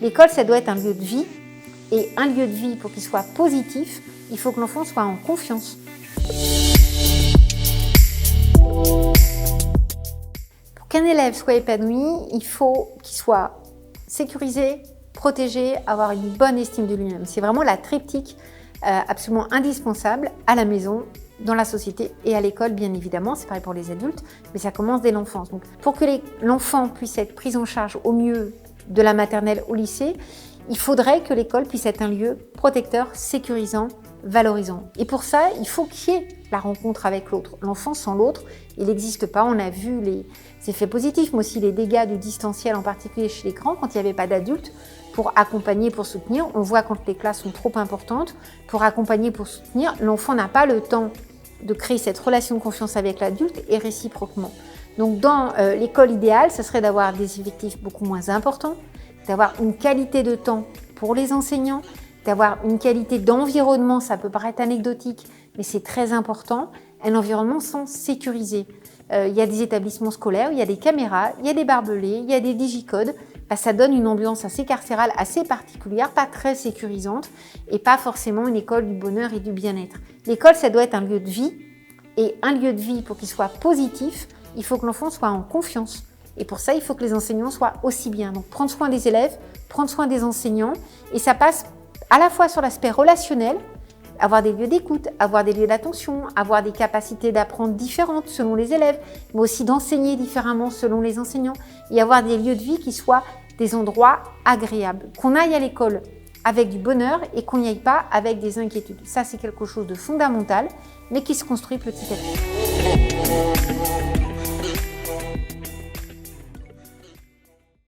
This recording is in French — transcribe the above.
L'école, ça doit être un lieu de vie. Et un lieu de vie, pour qu'il soit positif, il faut que l'enfant soit en confiance. Pour qu'un élève soit épanoui, il faut qu'il soit sécurisé, protégé, avoir une bonne estime de lui-même. C'est vraiment la triptyque absolument indispensable à la maison, dans la société et à l'école, bien évidemment. C'est pareil pour les adultes, mais ça commence dès l'enfance. Donc, pour que l'enfant puisse être pris en charge au mieux de la maternelle au lycée, il faudrait que l'école puisse être un lieu protecteur, sécurisant, valorisant. Et pour ça, il faut qu'il y ait la rencontre avec l'autre. L'enfant sans l'autre, il n'existe pas. On a vu les effets positifs, mais aussi les dégâts du distanciel, en particulier chez l'écran, quand il n'y avait pas d'adultes pour accompagner, pour soutenir. On voit quand les classes sont trop importantes, pour accompagner, pour soutenir, l'enfant n'a pas le temps de créer cette relation de confiance avec l'adulte et réciproquement. Donc dans l'école idéale, ce serait d'avoir des effectifs beaucoup moins importants, d'avoir une qualité de temps pour les enseignants, d'avoir une qualité d'environnement, ça peut paraître anecdotique, mais c'est très important, un environnement sécurisé. Il y a des établissements scolaires, il y a des caméras, il y a des barbelés, il y a des digicodes. Ça donne une ambiance assez carcérale, assez particulière, pas très sécurisante et pas forcément une école du bonheur et du bien-être. L'école, ça doit être un lieu de vie et un lieu de vie, pour qu'il soit positif, il faut que l'enfant soit en confiance. Et pour ça, il faut que les enseignants soient aussi bien. Donc prendre soin des élèves, prendre soin des enseignants et ça passe à la fois sur l'aspect relationnel, avoir des lieux d'écoute, avoir des lieux d'attention, avoir des capacités d'apprendre différentes selon les élèves, mais aussi d'enseigner différemment selon les enseignants et avoir des lieux de vie qui soient des endroits agréables. Qu'on aille à l'école avec du bonheur et qu'on n'y aille pas avec des inquiétudes. Ça, c'est quelque chose de fondamental, mais qui se construit petit à petit.